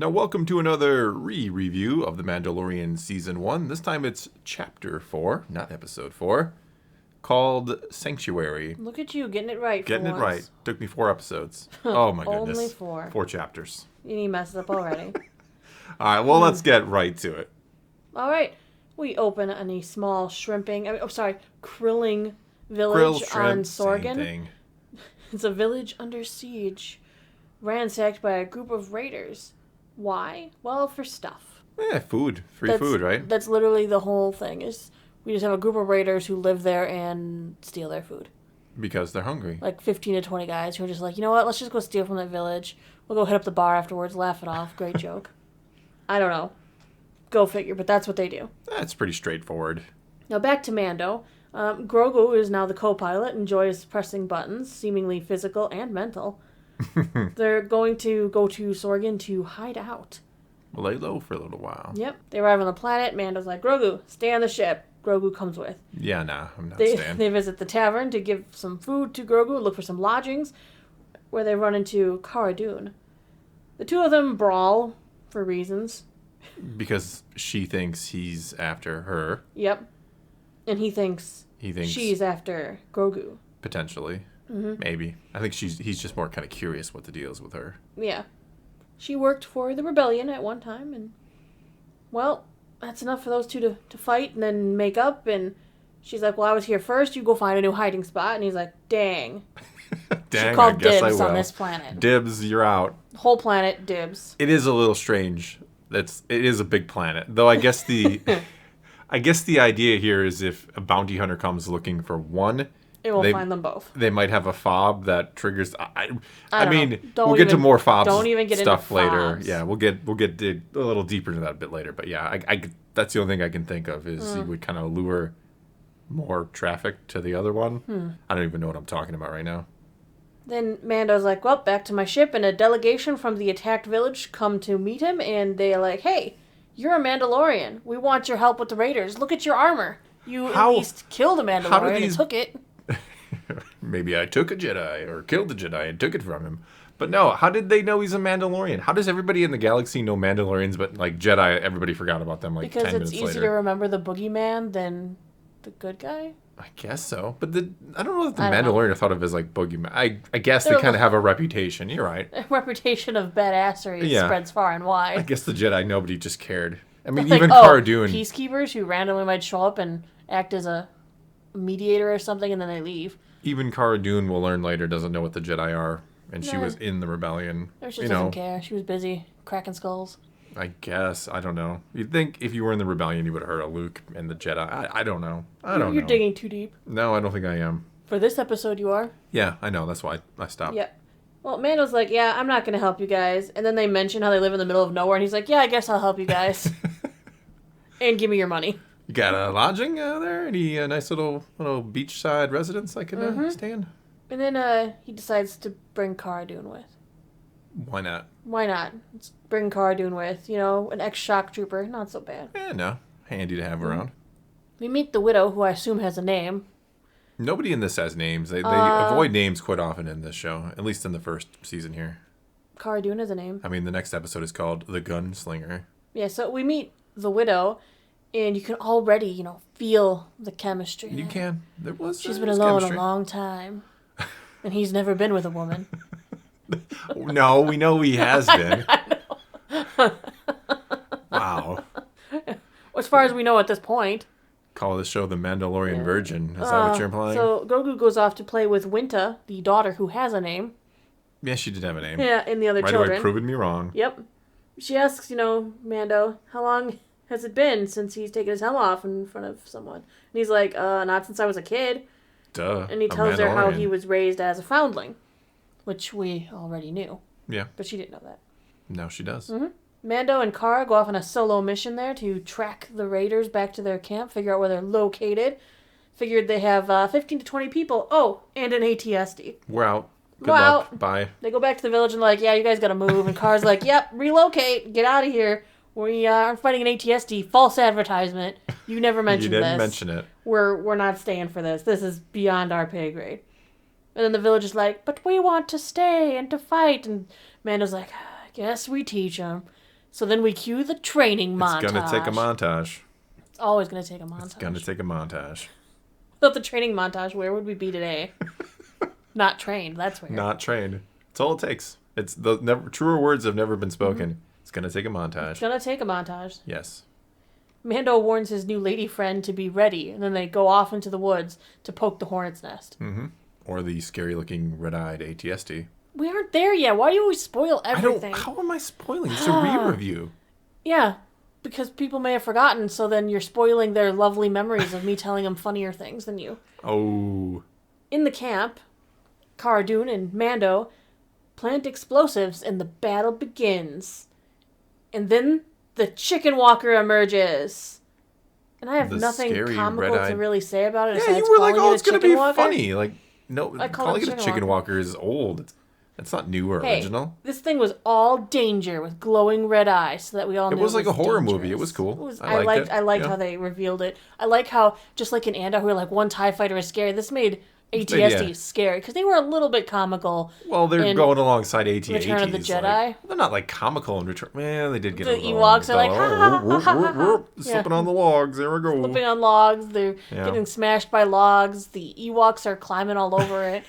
Now, welcome to another review of The Mandalorian Season 1. This time it's Chapter 4, not Episode 4, called Sanctuary. Look at you, getting it right Getting for it right. Took me 4 episodes. Oh my goodness. Only 4. 4 chapters. You messed up already. All right, well, let's get right to it. All right. We open on a small krilling village Krill, shrimp, on Sorgan. same thing. It's a village under siege, ransacked by a group of raiders. Why? Well, for stuff. Yeah, food. Free food, right? That's literally the whole thing. Is we just have a group of raiders who live there and steal their food. Because they're hungry. Like 15 to 20 guys who are just like, you know what? Let's just go steal from that village. We'll go hit up the bar afterwards, laugh it off. Great joke. I don't know. Go figure, but that's what they do. That's pretty straightforward. Now back to Mando. Grogu is now the co-pilot, enjoys pressing buttons, seemingly physical and mental. They're going to go to Sorgan to hide out. Lay low for a little while. Yep. They arrive on the planet. Mando's like, Grogu, stay on the ship. Grogu comes with. Yeah, nah, I'm not staying. They visit the tavern to give some food to Grogu, look for some lodgings, where they run into Cara Dune. The two of them brawl for reasons. Because she thinks he's after her. Yep. And he thinks she's after Grogu. Potentially. Mm-hmm. Maybe. I think he's just more kind of curious what the deal is with her. Yeah. She worked for the rebellion at one time, and, well, that's enough for those two to fight and then make up, and she's like, well, I was here first, you go find a new hiding spot, and he's like, dang. Dang, she called I guess dibs I will. on this planet. Dibs, you're out. Whole planet, dibs. It is a little strange. It is a big planet. Though I guess the idea here is if a bounty hunter comes looking for one, it will find them both. They might have a fob that triggers. I mean, we'll get to more fobs. Don't even get stuff into later. fobs. Yeah, we'll get a little deeper into that a bit later. But yeah, I that's the only thing I can think of is he would kind of lure more traffic to the other one. I don't even know what I'm talking about right now. Then Mando's like, well, back to my ship, and a delegation from the attacked village come to meet him, and they're like, hey, you're a Mandalorian. We want your help with the raiders. Look at your armor. You at least killed a Mandalorian and took it. Maybe I took a Jedi or killed a Jedi and took it from him. But no, how did they know he's a Mandalorian? How does everybody in the galaxy know Mandalorians, but like Jedi, everybody forgot about them like 10 minutes later? Because it's easier to remember the boogeyman than the good guy? I guess so. But I don't know that the Mandalorian are thought of as like boogeyman. I guess they kind of have a reputation. You're right. A reputation of badassery spreads far and wide. I guess the Jedi, nobody just cared. I mean, like, even Cara Dune. Peacekeepers who randomly might show up and act as a mediator or something, and then they leave. Even Cara Dune, we'll learn later, doesn't know what the Jedi are, and she was in the rebellion. Or she doesn't care. She was busy cracking skulls. I guess. I don't know. You'd think if you were in the rebellion, you would have heard of Luke and the Jedi. I don't know. You're digging too deep. No, I don't think I am. For this episode, you are. Yeah, I know. That's why I stopped. Yeah. Well, Mando's like, yeah, I'm not going to help you guys. And then they mention how they live in the middle of nowhere, and he's like, yeah, I guess I'll help you guys. And give me your money. You got a lodging there? Any nice little beachside residence I can stay in? And then he decides to bring Cara Dune with. Why not? Why not? Let's bring Cara Dune with. You know, an ex-shock trooper. Not so bad. Yeah, no. Handy to have around. We meet the widow, who I assume has a name. Nobody in this has names. They avoid names quite often in this show, at least in the first season here. Cara Dune has a name. I mean, the next episode is called The Gunslinger. Yeah, so we meet the widow, and you can already, feel the chemistry. You can. She's been alone a long time, and he's never been with a woman. No, we know he has been. I know. Wow. As far as we know at this point. Call this show The Mandalorian Virgin. Is that what you're implying? So Grogu goes off to play with Winta, the daughter who has a name. Yeah, she did have a name. Yeah, and the other children. Right away, proving me wrong. Yep. She asks, Mando, how long has it been since he's taken his helmet off in front of someone? And he's like, not since I was a kid. Duh. And he tells her how he was raised as a foundling, which we already knew. Yeah. But she didn't know that. No, she does. Mm-hmm. Mando and Cara go off on a solo mission there to track the raiders back to their camp, figure out where they're located. Figured they have 15 to 20 people. Oh, and an AT-ST. We're out. Good luck. Bye. They go back to the village and like, yeah, you guys gotta move. And Cara's like, yep, relocate. Get out of here. We are fighting an AT-ST. False advertisement. You never mentioned this. You didn't mention it. We're not staying for this. This is beyond our pay grade. And then the village is like, but we want to stay and to fight. And Mando's like, I guess we teach them. So then we cue the training montage. It's going to take a montage. It's always going to take a montage. It's going to take a montage. Without the training montage, where would we be today? Not trained, that's where. Not trained. It's all it takes. It's truer words have never been spoken. Mm-hmm. It's going to take a montage. It's going to take a montage. Yes. Mando warns his new lady friend to be ready, and then they go off into the woods to poke the hornet's nest. Mm-hmm. Or the scary-looking red-eyed ATST. We aren't there yet. Why do you always spoil everything? How am I spoiling? It's a re-review. Yeah, because people may have forgotten, so then you're spoiling their lovely memories of me telling them funnier things than you. Oh. In the camp, Cara Dune and Mando plant explosives, and the battle begins. And then the chicken walker emerges. And I have nothing comical to really say about it. Yeah, you were like, oh, it's going to be funny. Like, no, calling it a chicken walker is old. It's not new or original. This thing was all danger with glowing red eyes, so that we all knew it was like a horror dangerous. movie. It was cool. I liked how they revealed it. I like how, just like in Andor, where like one TIE fighter is scary, this made ATST scary, because they were a little bit comical. Well, they're going alongside AT-ATs. Return of the Jedi. Like, they're not like comical in Return. Man, they did get the Ewoks are like, slipping on the logs. There we go. Slipping on logs. They're getting smashed by logs. The Ewoks are climbing all over it.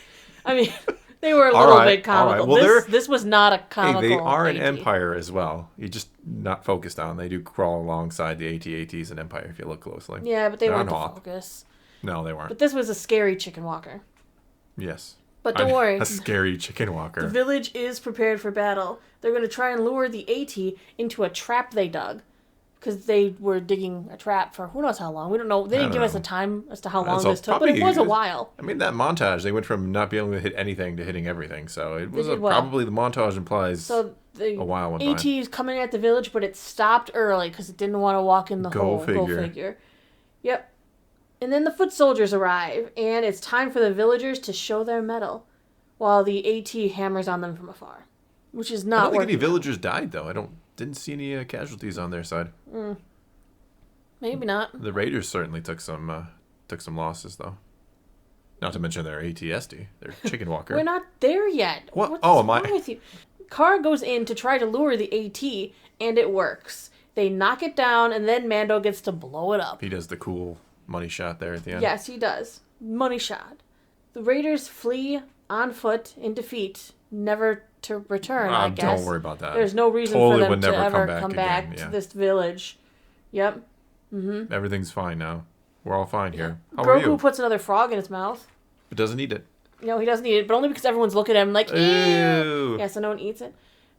I mean, they were a little bit comical. Well, this was not a comical. Hey, they are an Empire as well. You're just not focused on. They do crawl alongside the AT-ATs and Empire if you look closely. Yeah, but they weren't the focus. No, they weren't. But this was a scary chicken walker. Yes. But don't worry. A scary chicken walker. The village is prepared for battle. They're going to try and lure the AT into a trap they dug. Because they were digging a trap for who knows how long. We don't know. They didn't give us a time as to how long this took, but it was a while. I mean, that montage, they went from not being able to hit anything to hitting everything. So it was probably the montage implies a while went by. AT is coming at the village, but it stopped early because it didn't want to walk in the hole. Go figure. Yep. And then the foot soldiers arrive, and it's time for the villagers to show their mettle, while the AT hammers on them from afar, which is not. I don't think any villagers died though. Didn't see any casualties on their side. Maybe not. The Raiders certainly took some losses though. Not to mention their ATSD, their chicken walker. We're not there yet. What? What's wrong with you? Cara goes in to try to lure the AT, and it works. They knock it down, and then Mando gets to blow it up. He does the cool money shot there at the end. Yes, he does. Money shot. The Raiders flee on foot in defeat, never to return, I guess. Don't worry about that. There's no reason for them to ever come back to this village. Yep. Mm-hmm. Everything's fine now. We're all fine here. How Grogu are you? puts another frog in his mouth. But doesn't eat it. No, he doesn't eat it, but only because everyone's looking at him like, ew. Yeah, so no one eats it.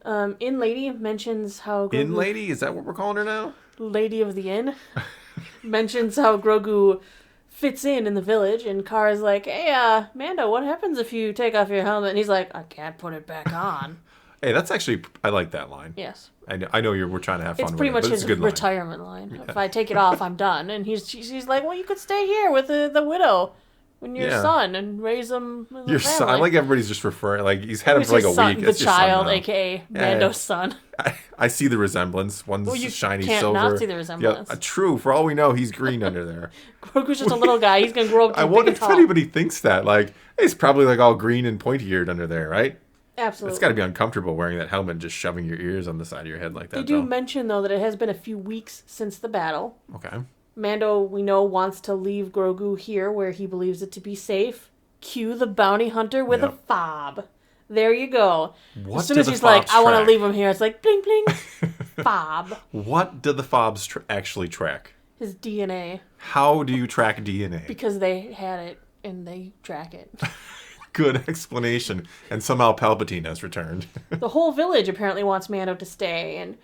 Inn Lady mentions how Grogu... Inn Lady? Is that what we're calling her now? Lady of the Inn. Mentions how Grogu fits in the village, and Cara's like, hey, Mando, what happens if you take off your helmet? And he's like, I can't put it back on. Hey, that's actually... I like that line. Yes. I know we're trying to have fun with it. It's pretty much his retirement line. Yeah. If I take it off, I'm done. And she's like, well, you could stay here with the widow when your son and raise him as your son. I like everybody's just referring... Like, he's had him for like a week. The child, a.k.a. Mando's son. I see the resemblance. One's shiny can't silver. Not see the resemblance. Yeah, true. For all we know, he's green under there. Grogu's just a little guy. He's going to grow up to I wonder if anybody thinks that. Like, he's probably like all green and pointy-eared under there, right? Absolutely. It's got to be uncomfortable wearing that helmet and just shoving your ears on the side of your head like that. They do mention, though, that it has been a few weeks since the battle. Okay. Mando, we know, wants to leave Grogu here where he believes it to be safe. Cue the bounty hunter with a fob. There you go. As soon as he's like, I want to leave him here, it's like, bling, bling, fob. What do the fobs actually track? His DNA. How do you track DNA? Because they had it, and they track it. Good explanation. And somehow Palpatine has returned. The whole village apparently wants Mando to stay, and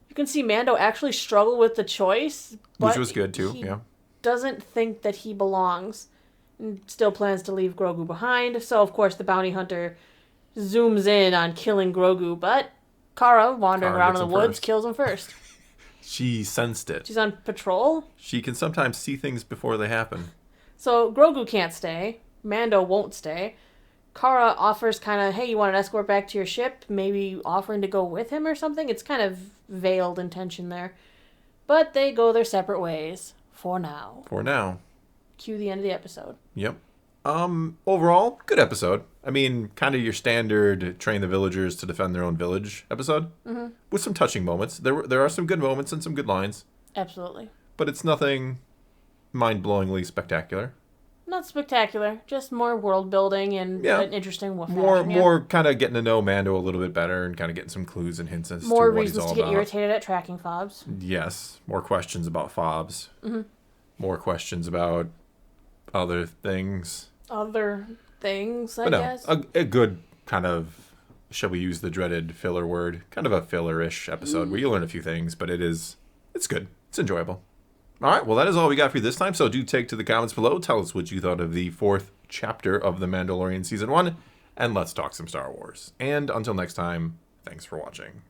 you can see Mando actually struggle with the choice. Which was good, too, yeah. Doesn't think that he belongs, and still plans to leave Grogu behind. So, of course, the bounty hunter zooms in on killing Grogu, but Cara, wandering around in the woods, kills him first. She sensed it. She's on patrol. She can sometimes see things before they happen. So Grogu can't stay. Mando won't stay. Cara offers kind of, hey, you want an escort back to your ship? Maybe offering to go with him or something? It's kind of veiled intention there. But they go their separate ways. For now. For now. Cue the end of the episode. Yep. Overall, good episode. I mean, kind of your standard train the villagers to defend their own village episode. Mm-hmm. With some touching moments. There are some good moments and some good lines. Absolutely. But it's nothing mind-blowingly spectacular. Not spectacular, just more world building and an interesting fashion. More kind of getting to know Mando a little bit better and kind of getting some clues and hints as to what he's all about. More reasons to get irritated at tracking fobs. Yes, more questions about fobs. Mm-hmm. More questions about other things. I guess. A good kind of, shall we use the dreaded filler word, kind of a filler-ish episode where you learn a few things, but it's good. It's enjoyable. All right, well, that is all we got for you this time, so do take to the comments below. Tell us what you thought of the 4th chapter of The Mandalorian Season 1, and let's talk some Star Wars. And until next time, thanks for watching.